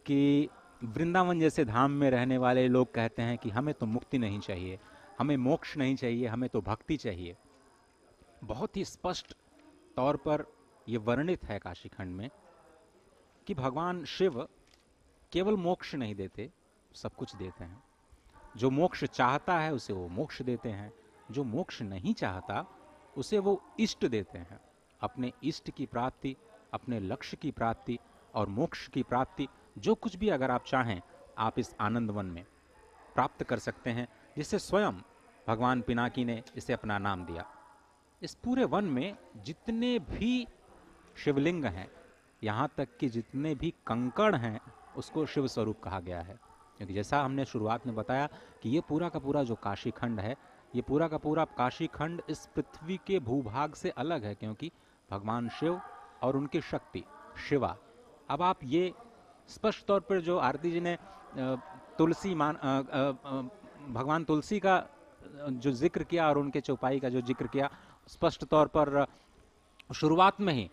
कि वृंदावन जैसे धाम में रहने वाले लोग कहते हैं कि हमें तो मुक्ति नहीं चाहिए, हमें मोक्ष नहीं चाहिए, हमें तो भक्ति चाहिए। बहुत ही स्पष्ट तौर पर यह वर्णित है काशी खंड में कि भगवान शिव केवल मोक्ष नहीं देते, सब कुछ देते हैं। जो मोक्ष चाहता है उसे वो मोक्ष देते हैं, जो मोक्ष नहीं चाहता उसे वो इष्ट देते हैं। अपने इष्ट की प्राप्ति, अपने लक्ष्य की प्राप्ति और मोक्ष की प्राप्ति, जो कुछ भी अगर आप चाहें आप इस आनंद वन में प्राप्त कर सकते हैं, जिसे स्वयं भगवान पिनाकी ने इसे अपना नाम दिया। इस पूरे वन में जितने भी शिवलिंग हैं, यहाँ तक कि जितने भी कंकड़ हैं, उसको शिव स्वरूप कहा गया है। क्योंकि जैसा हमने शुरुआत में बताया कि ये पूरा का पूरा जो काशी खंड है, ये पूरा का पूरा काशी खंड इस पृथ्वी के भूभाग से अलग है, क्योंकि भगवान शिव और उनकी शक्ति शिवा। अब आप ये स्पष्ट तौर पर जो आरती जी ने भगवान तुलसी का जो जिक्र किया और उनके चौपाई का जो जिक्र किया, स्पष्ट तौर पर शुरुआत में ही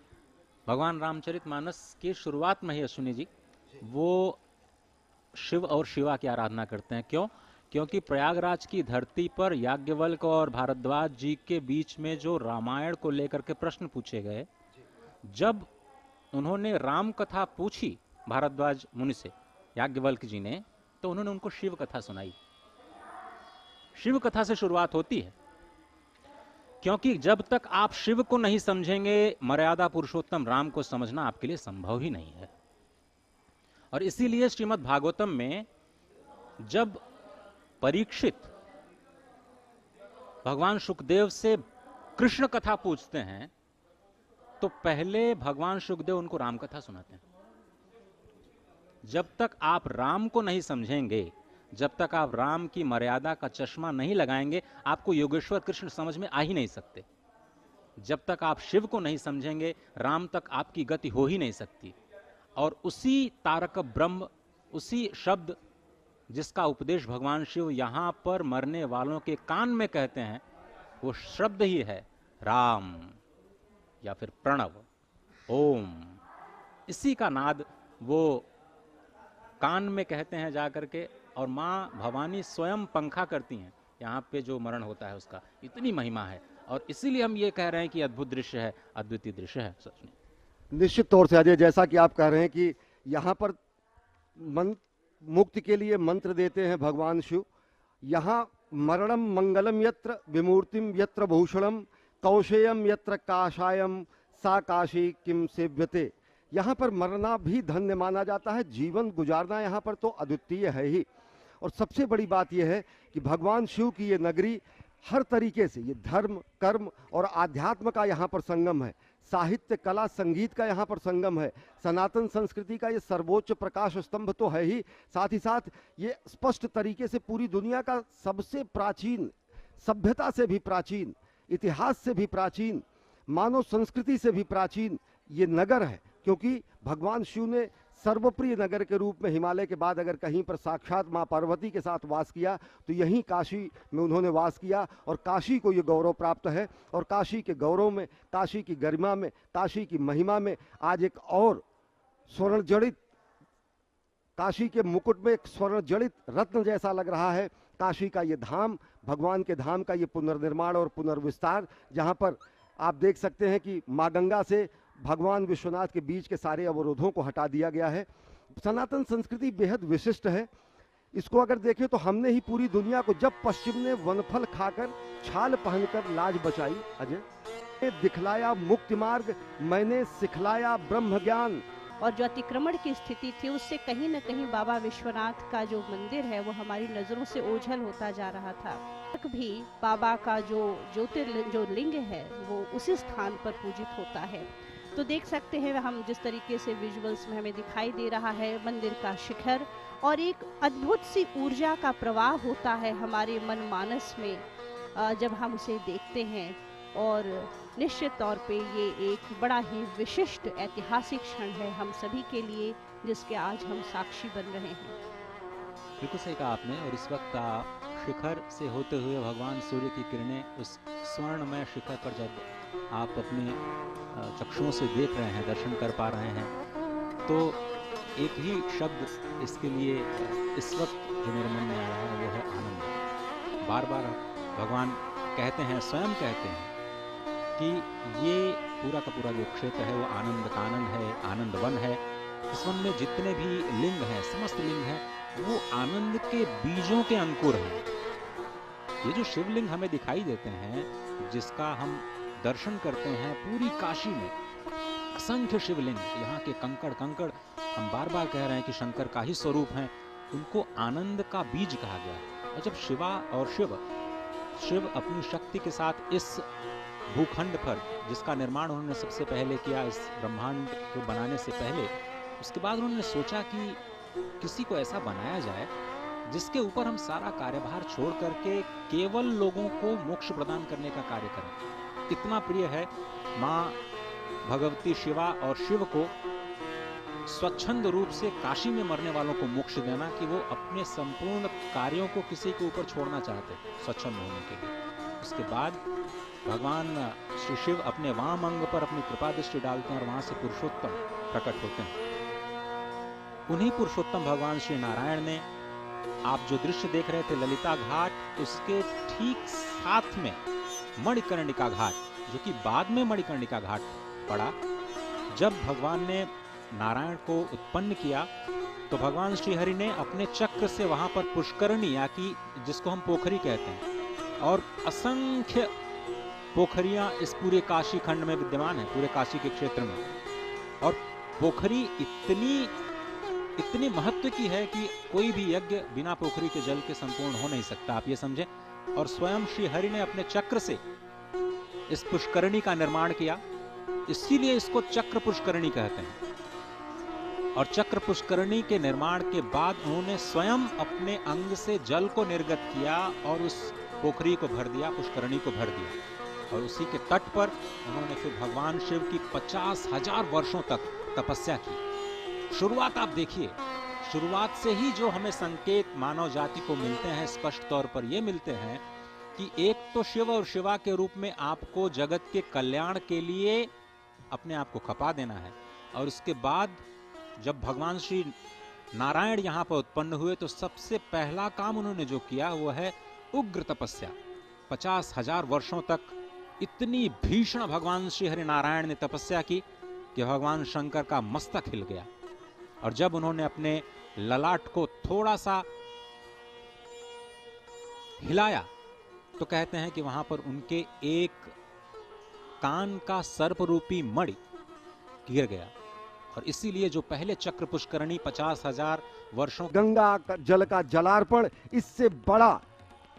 भगवान रामचरितमानस की शुरुआत में ही अश्विनी जी वो शिव और शिवा की आराधना करते हैं। क्यों? क्योंकि प्रयागराज की धरती पर याज्ञवल्क्य और भारद्वाज जी के बीच में जो रामायण को लेकर के प्रश्न पूछे गए, जब उन्होंने राम कथा पूछी भारद्वाज मुनि से, याज्ञवल्क्य जी ने, तो उन्होंने उनको शिव कथा सुनाई। शिव कथा से शुरुआत होती है, क्योंकि जब तक आप शिव को नहीं समझेंगे, मर्यादा पुरुषोत्तम राम को समझना आपके लिए संभव ही नहीं है। और इसीलिए श्रीमद् भागवतम में जब परीक्षित भगवान सुखदेव से कृष्ण कथा पूछते हैं, तो पहले भगवान सुखदेव उनको राम कथा सुनाते हैं। जब तक आप राम को नहीं समझेंगे, जब तक आप राम की मर्यादा का चश्मा नहीं लगाएंगे, आपको योगेश्वर कृष्ण समझ में आ ही नहीं सकते। जब तक आप शिव को नहीं समझेंगे, राम तक आपकी गति हो ही नहीं सकती। और उसी तारक ब्रह्म, उसी शब्द जिसका उपदेश भगवान शिव यहां पर मरने वालों के कान में कहते हैं, वो शब्द ही है राम या फिर प्रणव, ओम। इसी का नाद वो कान में कहते हैं जाकर के, और माँ भवानी स्वयं पंखा करती हैं यहाँ पे जो मरण होता है उसका। इतनी महिमा है, और इसीलिए हम ये कह रहे हैं कि अद्भुत दृश्य है, अद्वितीय दृश्य है। सच में निश्चित तौर से अजय, जैसा कि आप कह रहे हैं कि यहाँ पर मुक्ति के लिए मंत्र देते हैं भगवान शिव। यहाँ मरणम मंगलम यत्र विमूर्तिम यत्र भूषणम कौशेयम यत्र काशायम सा काशी किम सेव्यते। यहाँ पर मरना भी धन्य माना जाता है, जीवन गुजारना यहाँ पर तो अद्वितीय है ही। और सबसे बड़ी बात यह है कि भगवान शिव की ये नगरी हर तरीके से, ये धर्म, कर्म और आध्यात्म का यहाँ पर संगम है, साहित्य, कला, संगीत का यहाँ पर संगम है, सनातन संस्कृति का ये सर्वोच्च प्रकाश स्तंभ तो है ही, साथ ही साथ ये स्पष्ट तरीके से पूरी दुनिया का सबसे प्राचीन, सभ्यता से भी प्राचीन, इतिहास से भी प्राचीन, मानव संस्कृति से भी प्राचीन ये नगर है। क्योंकि भगवान शिव ने सर्वप्रिय नगर के रूप में हिमालय के बाद अगर कहीं पर साक्षात माँ पार्वती के साथ वास किया तो यहीं काशी में उन्होंने वास किया, और काशी को ये गौरव प्राप्त है। और काशी के गौरव में, काशी की गरिमा में, काशी की महिमा में आज एक और स्वर्ण जड़ित, काशी के मुकुट में एक स्वर्ण जड़ित रत्न जैसा लग रहा है काशी का ये धाम, भगवान के धाम का ये पुनर्निर्माण और पुनर्विस्तार, जहाँ पर आप देख सकते हैं कि माँ गंगा से भगवान विश्वनाथ के बीच के सारे अवरोधों को हटा दिया गया है। सनातन संस्कृति बेहद विशिष्ट है। इसको अगर देखें तो हमने ही पूरी दुनिया को, जब पश्चिम ने वनफल खाकर छाल पहनकर लाज बचाई, अजय दिखलाया मुक्ति मार्ग, मैंने सिखलाया ब्रह्म ज्ञान। और जो अतिक्रमण की स्थिति थी उससे कहीं न कहीं बाबा विश्वनाथ का जो मंदिर है वो हमारी नजरों से ओझल होता जा रहा था। तक भी बाबा का जो ज्योतिर्लिंग, जो लिंग है, वो उसी स्थान पर पूजित होता है। तो देख सकते हैं हम जिस तरीके से विजुअल्स में हमें दिखाई दे रहा है मंदिर का शिखर, और एक अद्भुत सी ऊर्जा का प्रवाह होता है हमारे मन मानस में जब हम उसे देखते हैं। और निश्चित तौर पे ये एक बड़ा ही विशिष्ट ऐतिहासिक क्षण है हम सभी के लिए, जिसके आज हम साक्षी बन रहे हैं। बिल्कुल सही कहा आपने। और इस वक्त शिखर से होते हुए भगवान सूर्य की किरणें उस स्वर्णमय शिखर पर जब आप अपने चक्षुओं से देख रहे हैं, दर्शन कर पा रहे हैं, तो एक ही शब्द इसके लिए इस वक्त जो मेरे मन में आ रहा है वो है आनंद। बार बार भगवान कहते हैं, स्वयं कहते हैं कि ये पूरा का पूरा जो क्षेत्र है वो आनंद कानन है, आनंद वन है। इस वन में जितने भी लिंग हैं, समस्त लिंग हैं, वो आनंद के बीजों के अंकुर हैं। ये जो शिवलिंग हमें दिखाई देते हैं, जिसका हम दर्शन करते हैं पूरी काशी में, असंख्य शिवलिंग, यहाँ के कंकड़ कंकड़, हम बार बार कह रहे हैं कि शंकर का ही स्वरूप हैं, उनको आनंद का बीज कहा गया है। और जब शिवा और शिव अपनी शक्ति के साथ इस भूखंड पर, जिसका निर्माण उन्होंने सबसे पहले किया इस ब्रह्मांड को बनाने से पहले, उसके बाद उन्होंने सोचा कि किसी को ऐसा बनाया जाए जिसके ऊपर हम सारा कार्यभार छोड़ करके केवल लोगों को मोक्ष प्रदान करने का कार्य करें। इतना प्रिय है माँ भगवती शिवा और शिव को स्वच्छंद रूप से काशी में मरने वालों को मोक्ष देना कि वो अपने संपूर्ण कार्यों को किसी के ऊपर छोड़ना चाहते स्वच्छंद होने के लिए। उसके बाद भगवान श्री शिव अपने वाम अंग पर अपनी कृपा दृष्टि डालते हैं और वहां से पुरुषोत्तम प्रकट होते हैं। उन्हीं पुरुषोत्तम भगवान श्री नारायण ने, आप जो दृश्य देख रहे थे ललिता घाट, उसके ठीक साथ में मणिकर्णिका घाट, जो कि बाद में मणिकर्णिका घाट पड़ा। जब भगवान ने नारायण को उत्पन्न किया तो भगवान श्रीहरि ने अपने चक्र से वहां पर पुष्करणी, या कि जिसको हम पोखरी कहते हैं, और असंख्य पोखरियां इस पूरे काशी खंड में विद्यमान है, पूरे काशी के क्षेत्र में। और पोखरी इतनी महत्व की है कि कोई भी यज्ञ बिना पोखरी के जल के संपूर्ण हो नहीं सकता, आप ये समझें। और स्वयं श्री हरि ने अपने चक्र से इस पुष्करणी का निर्माण किया, इसीलिए इसको चक्र पुष्करणी कहते हैं। और चक्र पुष्करणी के निर्माण के बाद उन्होंने स्वयं अपने अंग से जल को निर्गत किया और उस पोखरी को भर दिया, पुष्करणी को भर दिया। और उसी के तट पर उन्होंने फिर भगवान शिव की 50,000 वर्षों तक तपस्या की। शुरुआत आप देखिए, शुरुआत से ही जो हमें संकेत मानव जाति को मिलते हैं, स्पष्ट तौर पर ये मिलते हैं कि एक तो शिव और शिवा के रूप में आपको जगत के कल्याण के लिए अपने आप को खपा देना है। और उसके बाद जब भगवान श्री नारायण यहाँ पर उत्पन्न हुए तो सबसे पहला काम उन्होंने जो किया वो है उग्र तपस्या। 50,000 वर्षों तक इतनी भीषण भगवान श्री हरि नारायण ने तपस्या की कि भगवान शंकर का मस्तक हिल गया। और जब उन्होंने अपने ललाट को थोड़ा सा हिलाया तो कहते हैं कि वहां पर उनके एक कान का सर्प रूपी मणि गिर गया। और इसीलिए जो पहले चक्र पुष्करणी 50,000 वर्षों, गंगा जल का जलार्पण, इससे बड़ा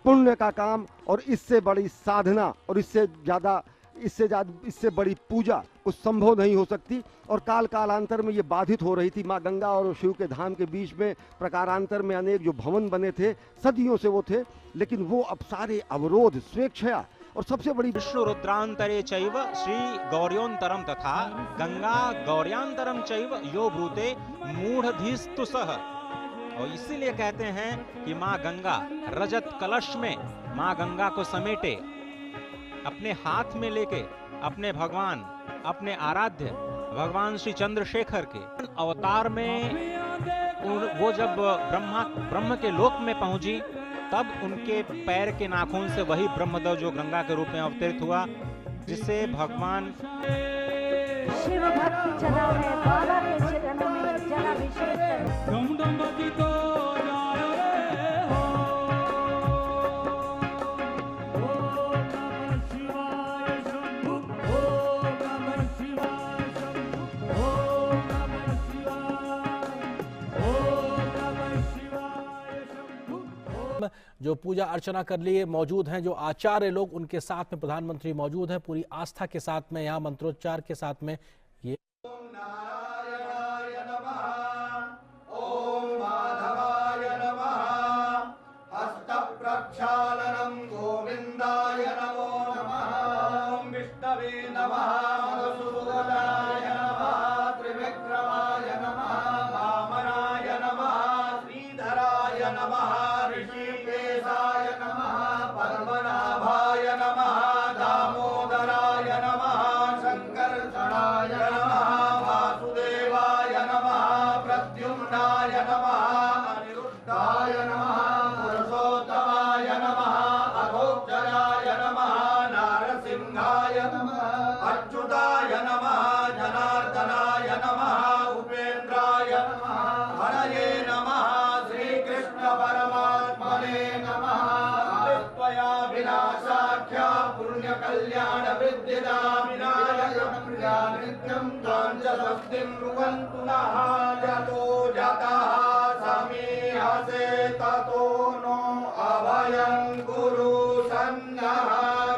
पुण्य का काम और इससे बड़ी साधना और इससे बड़ी पूजा कुछ संभव नहीं हो सकती। और कालांतर में ये बाधित हो रही थी। माँ गंगा और शिव के धाम के बीच में प्रकारांतर में अनेक जो भवन बने थे, सदियों से वो थे, लेकिन वो अब सारे अवरोध स्वेच्छया। और सबसे बड़ी विष्णु रुद्रांतरे चैव श्री गौर्योंतरम तथा गंगा गौर्यांतरम चैव यो ब्रूते मूढ़धीस्तु सह। और इसीलिए कहते हैं कि माँ गंगा रजत कलश में माँ गंगा को समेटे, अपने हाथ में लेके अपने भगवान, अपने आराध्य भगवान श्री चंद्रशेखर के अवतार में वो जब ब्रह्म के लोक में पहुंची, तब उनके पैर के नाखून से वही ब्रह्मदेव जो गंगा के रूप में अवतरित हुआ, जिसे भगवान शिव भक्ति चला है, बाबा के चरणों में जलाभिषेक कर। जो पूजा अर्चना कर लिए मौजूद हैं, जो आचार्य लोग, उनके साथ में प्रधानमंत्री मौजूद हैं, पूरी आस्था के साथ में, यहाँ मंत्रोच्चार के साथ में ये शंकर शरणाय नमः, वासुदेवाय नमः, प्रद्युम्नाय नमः पुरुषोत्तमाय नमः अघोक्षराय नमः नारसिंहाय नमः अच्युताय नमः जनार्दनाय नमः उपेन्द्राय नमः हरये नमः श्रीकृष्ण परमात्मने नमः त्वया विनाशाख्या पुण्यकल्याण वृद्धिदा विनायक प्रिया नित्यं ताञ्च स्वस्तिं ब्रुवन्तु नः जतो जातः समीहसे ततो नो अभयं कुरु सन्नः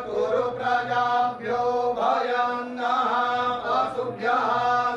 कुरु प्रजाभ्यो भयं नः असुभ्यः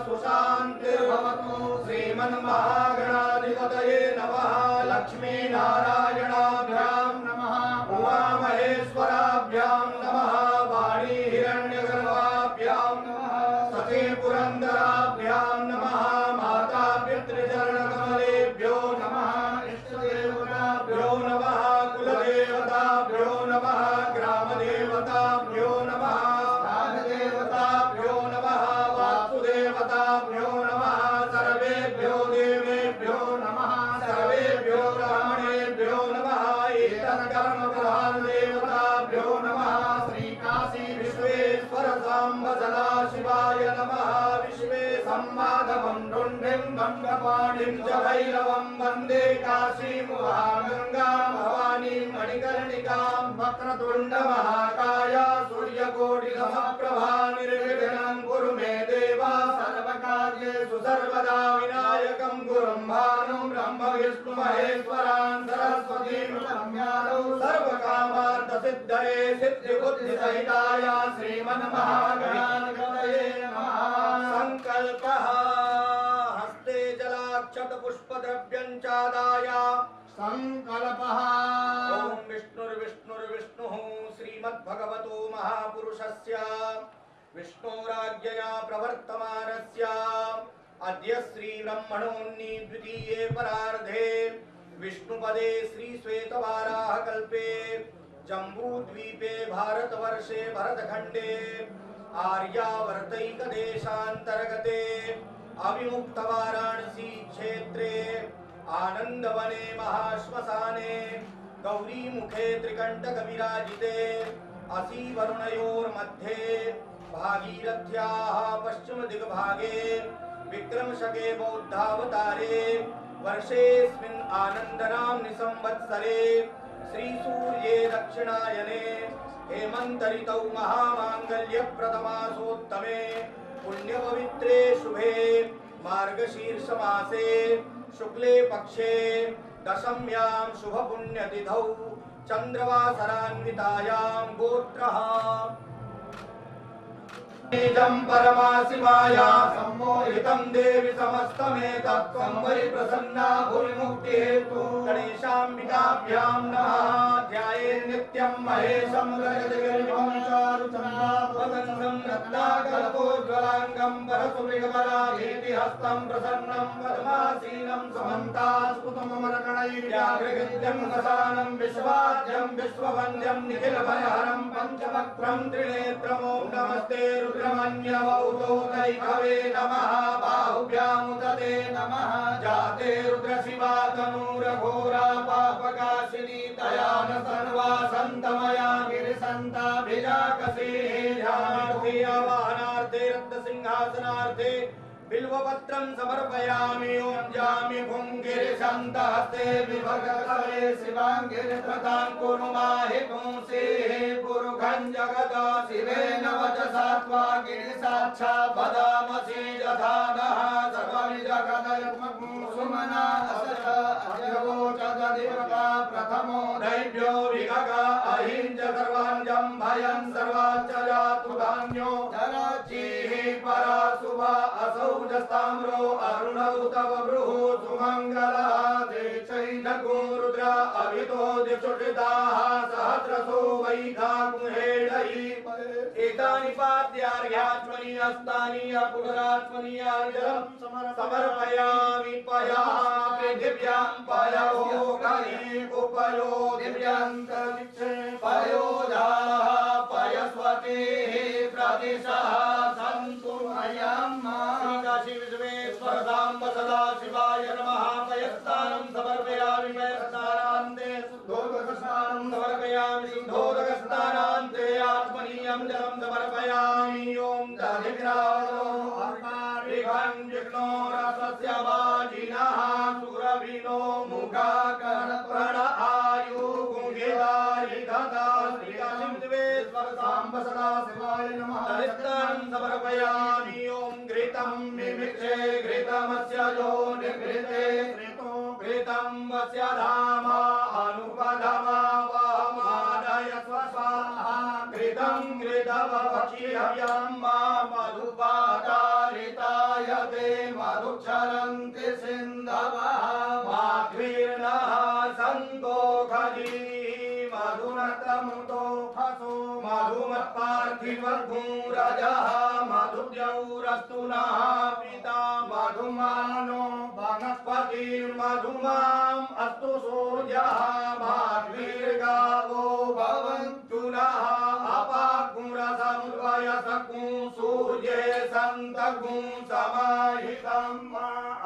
सुशान्तिर्भवतु श्रीमन्महागणाधिपतये नमः लक्ष्मीनारायणाभ्यां नमः उमामहेश्वराभ्यां नमः वाणी हिरण्यगर्भाभ्यां नमः सती पुरन्दराभ्यां नमः माता पितृचरणकमलेभ्यो नमः इष्टदेवताभ्यो नमः कुलदेवताभ्यो नमः ग्रामदेवताभ्यो नमः स्थानदेवताभ्यो नमः वास्तुदेवताभ्यो नमः सर्वेभ्यो देवेभ्यो नमः सर्वेभ्यो ब्राह्मणेभ्यो नमः एतत्कर्मप्रधान देवताभ्यो नमः श्रीकाशी विश्वेश्वर साम्ब सदाशिवाय नमः विश्वे सम्माधवं रुण्डिं गङ्गपाणिं च भैरवं वन्दे काशीं महागङ्गां भवानीं मणिकर्णिकां वक्रतुण्डमहाकाय सूर्यकोटिसमप्रभा निर्विघ्नं कुरु मे देव सर्वकार्येषु सर्वदा विनायकं गुरुं भानुं ब्रह्म विष्णु महेश्वरान् सरस्वतीं रम्यादौ सर्वकामार्थसिद्धये सिद्धिबुद्धिसहिताय श्रीमन्महागणाधिपतये नमः संकल्पः हस्ते जलाक्षतपुष्पद्रव्यं चादाय संकल्पः ॐ विष्णुर्विष्णुर्विष्णुः श्रीमद्भगवतो महापुरुषस्य विष्णोराज्ञया प्रवर्तमानस्य अद्य श्रीब्रह्मणोन्नी द्वितीये परार्धे विष्णुपदे श्रीश्वेतवाराहकल्पे जम्बूद्वीपे भारतवर्षे भरतखण्डे आर्यावर्तैकदेशान्तर्गते अविमुक्तवाराणसी क्षेत्रे आनन्दवने महाश्मशाने गौरीमुखे त्रिकण्टकविराजिते असीवरुणयोर्मध्ये भागीरथ्याः पश्चिमदिग्भागे विक्रमशके बौद्धावतारे वर्षेऽस्मिन् आनन्दनाम्नि संवत्सरे श्रीसूर्ये दक्षिणायने हेमन्तऋतौ महामाङ्गल्यप्रदमासोत्तमे पुण्यपवित्रे शुभे मार्गशीर्षमासे शुक्ले पक्षे दशम्यां शुभपुण्यतिथौ चन्द्रवासरान्वितायां गोत्रः निजं परमाशिवाय सम्मोहितं देवि समस्तमेतत्त्वं वै प्रसन्ना भूरिमुक्तिहेतु गणेशाम्बिकाभ्यां नमः ध्यायेत् नित्यं महेशं रजतगिरिभं चारुचन्द्रावतंसं रत्नाकल्पोज्ज्वलाङ्गं परशुमृगपराभीति हस्तं प्रसन्नं पद्मासीनं समन्तास्फुटममरकणैर्व्याघ्रगिद्यं वसानं विश्वाद्यं विश्ववन्द्यं निखिलभयहरं पञ्चवक्त्रं त्रिनेत्रमों नमस्ते रुद्रमन्यवौतोदैकवे नमः बाहुभ्यामुदते नमः जाते रुद्रशिवा तनूरघोरा पापकाशिनी तया न सर्वा सन्तमया गिरिसन्ताभिजाकसी ध्यानार्थे रत्नसिंहासनार्थे बिल्वपत्रं समर्पयामि ओं जामि भुङ्गिरिशन्तहस्ते विभगतवे शिवाङ्गिरिप्रतां कुरु माहि पुंसेः पुरुखं जगत शिवेन वचसा त्वा गिरिसाक्षा वदामसि यथा नः सर्वविजगतयुग्मसुमना असत अजगोचदेवता प्रथमो दैव्यो विगग अहिंज सर्वाञ्जं भयं सर्वाच्च जातु धान्यो धराजीः परा शुभा असौ जस्ताम्रो अरुणौ तव बृहु सुमङ्गलादे चैनगो रुद्र अभितो दिशुषिताः सहस्रसो वैघागुहेडयि एतानि पाद्यार्घ्यात्मनि हस्तानि अपुनरात्मनि जलं समर्पयामि पया पृथिव्यां पयोगनि उपयो दिव्यान्तरिक्षे पयोजाः पयस्वतीः प्रदिशः सन्तु मयं श्रीकाशी विश्वेश्वर साम्ब सदाशिवाय नमः पयस्तानं समर्पयामि पयस्तानं मुखाकर्ण प्रण आयु गुंगिदायि गदा श्रीकाशिं शिवेश्वर सांब सदा शिवाय नमः दरिद्रं समर्पयामि ओम घृतं मिमिक्षे घृतमस्य जो निघृते घृतो घृतं वस्य धामा अनुपधमा वहमादय स्वस्वाहा घृतं घृतवक्षिहव्यं मा मधुपादारिताय ते मधुक्षरन्ति सिन्धवः माध्वीर्नः सन्तोखजी मधुनतमुतो फसो मधुमत्पार्थिवभूरजः मधुद्यौरस्तु नः पिता मधुमानो वनस्पतिर्मधुमाम् अस्तु सूर्यः माध्वीर्गावो भवन्तु नः अपाग्मुरसमुद्वयसकुं सूर्ये सन्तगुं समाहितम्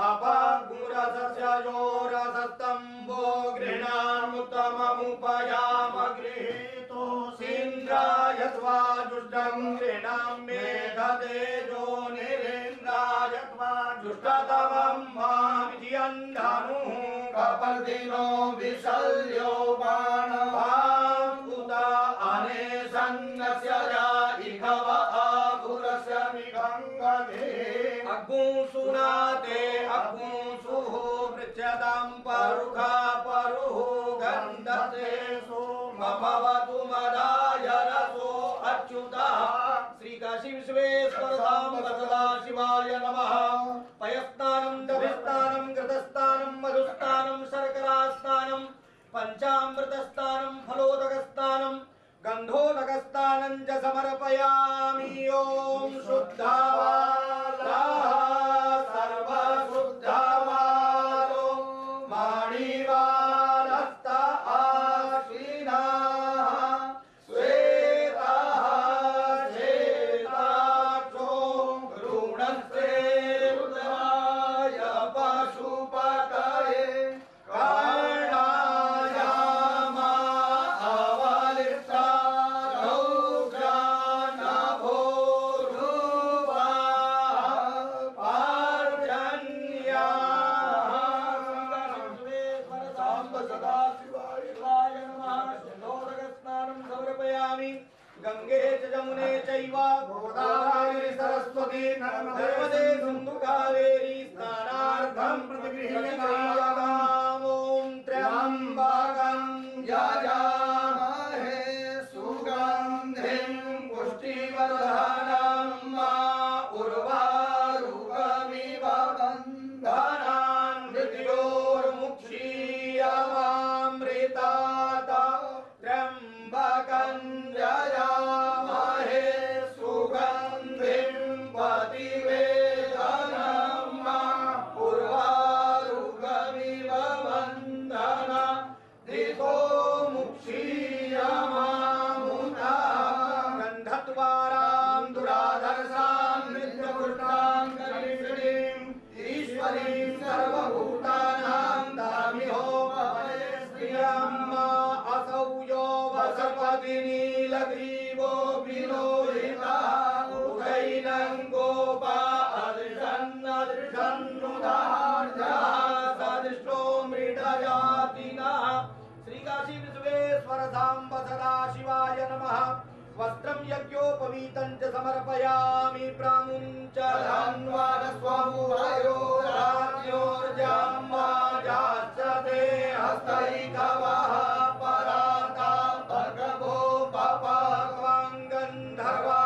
अपाग्मुरसस्य योरसस्तम्भो गृह्णामुत्तममुपयाम गृहीतो सीन्द्राय स्वाजुष्टं गृह्णां मेघतेजो निरेन्द्राय स्वाजुष्टतमं मामिधियन्धनुः कपर्दिनो विशल्यो बाणवाङ्कुत अनेशन्नस्य इघव आभुरस्य मिघङ्गधे अग्गुंसुनाते अग्गुंसुः पृच्छतां परुखा परुः गन्धते सोमभवतु मदाय रसो अच्युतः श्रीकाशी विश्वेश्वर धाम सदा शिवाय नमः पयस्नानं दभिस्नानं घृतस्नानं मधुस्नानं शर्करास्नानं पंचामृतस्नानं फलोदकस्नानं गन्धोदकस्नानं च समर्पयामि ओम शुद्धावालाः सर्वशुद्धावालो माणिवालस्त आश्विनाः श्वेताः श्वेताक्षो ऋणस्ते रुद्राय पशुपतये गंगे च जमुने चैव गोदावरी सरस्वती नर्मदे सिन्धु कावेरी स्नानार्थं प्रतिगृह्यताम् ॐ त्र्यम्बकं यजामहे सुगन्धिं पुष्टिवर्धनं उर्वारुकमिव बन्धनान् मृत्योर्मुक्षीयमामृतात् त्र्यम्बकं जयामहे सुगन्धिं पतिवेदनं उर्वारुकमिव बन्धना धितो मुक्षीयमामुता गन्धद्वारां दुराधर्षां नित्यपुष्टां कलिषणीं ईश्वरीं सर्वभूतानां दामिहोपवने श्रियम् असौ यो वसपति नीलग्रीवो विलोहितः उदैनं गोपा अदृशन्नुदार्जः सदृष्टो मृडजातिनः श्रीकाशी विश्वेश्वर सांब सदा शिवाय नमः वस्त्रं यज्ञोपवीतं च समर्पयामि प्रामुं च धन्वानस्वमुवायो राज्योर्जाम्बाजाश्चते हस्तैकवः पराता भर्गवो पपाक्वां गन्धर्वा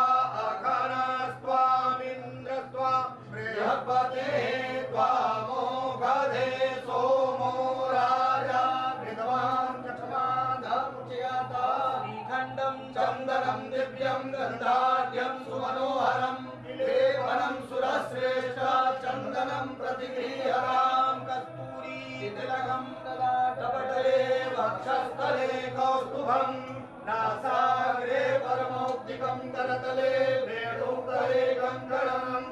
अखनस्त्वामिन्द्रस्त्वा बृहस्पते त्वामोघधे सोमो राजा विद्वान् चक्षमाधमुच्यता श्रीखण्डं चन्दनं दिव्यं गन्धाढ्यं सुमनोहरं लेपनं सुरश्रेष्ठ चन्दनं प्रतिगृह्यतां कस्तूरी तिलकं ललाटपटले वक्षस्थले कौस्तुभं नासाग्रे परमौक्तिकं करतले वेणुकरे कङ्कणं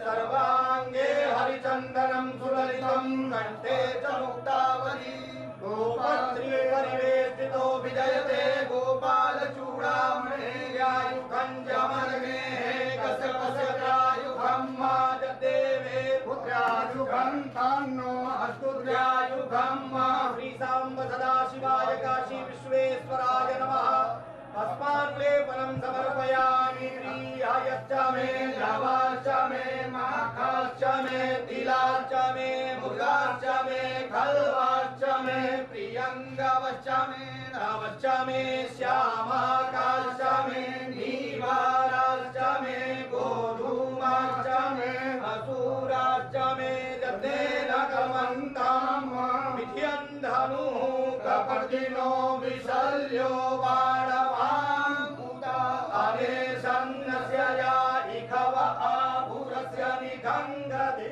सर्वाङ्गे हरिचन्दनं सुललितं कण्ठे च मुक्तावली गोपत्रि परिवेष्टितो विजयते गोपालचूडामणे यायुखं जमनगे कस्य पुत्रायुखं तान्नो अस्तुर्यायुः दीर्घायुगम् श्री सांब सदाशिवाय काशी विश्वेश्वराय नमः अस्मान्लेपनं समर्पयामि प्रियायश्च मे द्रवाश्च मे माखाश्च मे तिलाश्च मे मुगाश्च मे खल्वाश्च मे प्रियङ्गवश्च मे रावश्च मे श्यामाकाश्च मे नीवाराश्च मे गोधूमाश्च मे असुराश्च मे जतेन कमन्ताम् विध्यन्धनुः कपर्दिनो विशल्यो बाणवाङ्कुता अनेशन्नस्य या इखव आभुरस्य निखङ्गति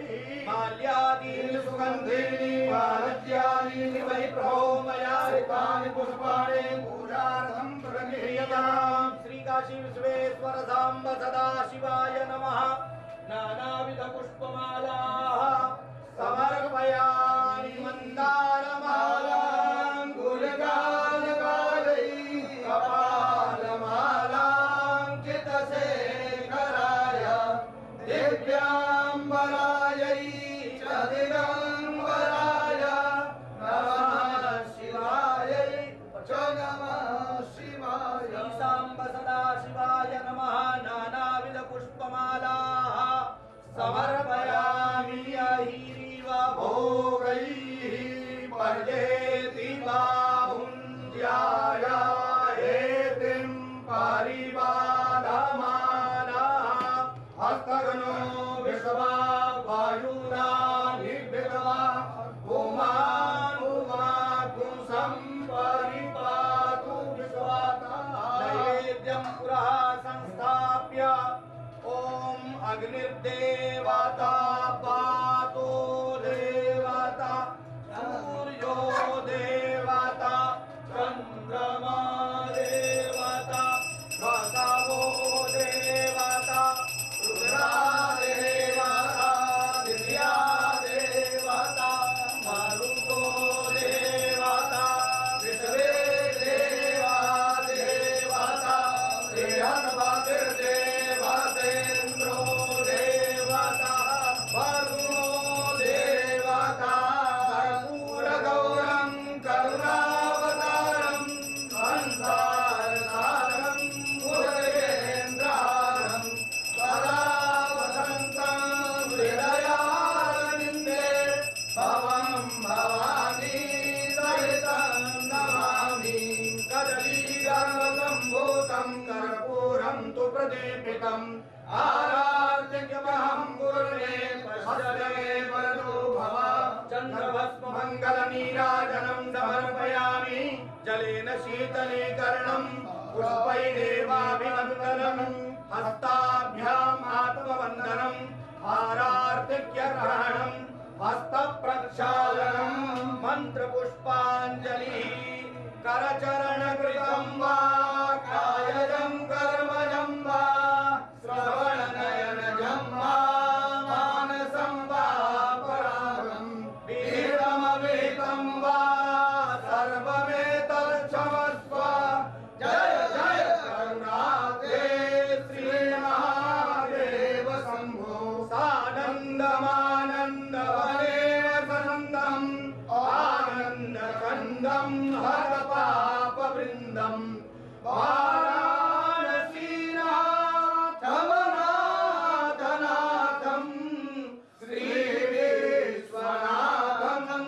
माल्यादीनि सुगन्धीनि मालत्यानि वै प्रभो मया ऋतानि पुष्पाणि पूजार्थं प्रगृह्यताम् श्रीकाशी विश्वेश्वर साम्ब सदाशिवाय नमः नानाविध पुष्पमालाः समर्पयामि मन्दारमालां गुलगानकालै कपालमालां चितशेखराय दिव्याम्बरायै च दिगम्बराय नमः शिवायै च नमः शिवाय सांब सदाशिवाय नमः नानाविध पुष्पमालाः समर्पयामि अहिरिव भोगैः पर्येति बाहुञ्ज्याय हेतिं परिवादमानः हस्तगनो विश्वा वायुना निर्विद्वा पुमानुमातुं सम्परिपातु विश्वातः नैवेद्यं पुरः संस्थाप्य ओम अग्निर्देवता पातो देवता सूर्यो देवता चंद्रमा देवता भगवो देवता रुद्रा देवता दिव्या देवता मारुतो देवता विश्वे देवा देवता देवतेन्द्रो देवता वरुणो देवता कर्पूरगौरं करुणावतारं संसारसारं भुजगेन्द्रारं सदा वसन्तं हृदयारविन्दे भवं भवानी सहितं नमामि कदलीगर्भसम्भूतं कर्पूरं तु प्रदीपितम् आराध्यमहं गुरुणे पश्यमे वरदो भव चन्द्रभस्ममङ्गलनीराजनं समर्पयामि जलेन शीतलीकरणं पुष्पैरेवाभिवन्दनं हस्ताभ्याम् आत्मवन्दनं हारार्तिक्यग्रहणं हस्तप्रक्षालनं मन्त्रपुष्पाञ्जलिः करचरणकृतं वा कायजं कर्मजं वा श्रवणनयनजं वा मानसं वा परागं वीरमवेतं वा सर्वमेतच्छमस्व जय जय करुणाते श्रीमहादेव शम्भो सानन्दमानन्दवने वसन्तम् आनन्दकन्दं हरपापवृन्दं वाराणसीनाथमनाथनाथं श्रीविश्वनाथं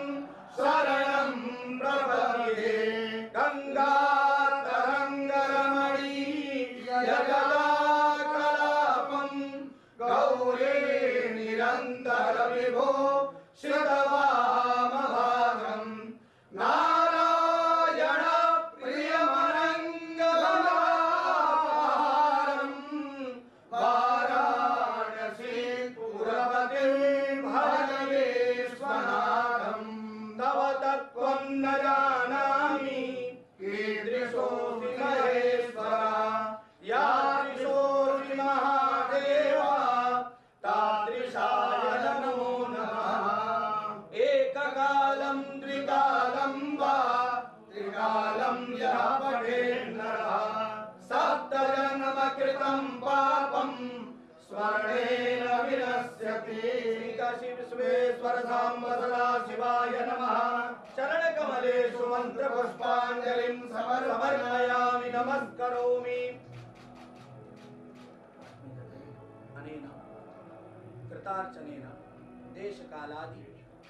शरणं प्रपद्ये गङ्गातरङ्गरमणीयजलाकलापं गौरी निरन्तरविभो श्रुतवामभागम् नारायण प्रियमनङ्गमहारम् वाराणसी पुरपतिं भज विश्वनाथं तव तत्त्वं न जानामि कीदृशोऽसि महेश्वरा यादृशोऽसि महादेवा तादृशाय नमो नमः एककालं द्विकालं वा त्रिकालं यः पठेन्नरः सप्तजन्मकृतं पापं स्मरणेन विनश्यति नमस्यति काशी विश्वेश्वर सांब सदा शिवाय नमः चरण कमलेषु मंत्र पुष्पांजलिं समर्पयामि नमस्करोमि अनेन कृतार्चनेन देशकालादि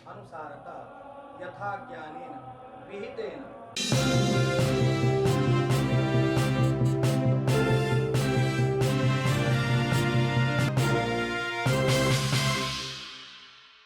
अनुसारतः यथा ज्ञानेन विहितेन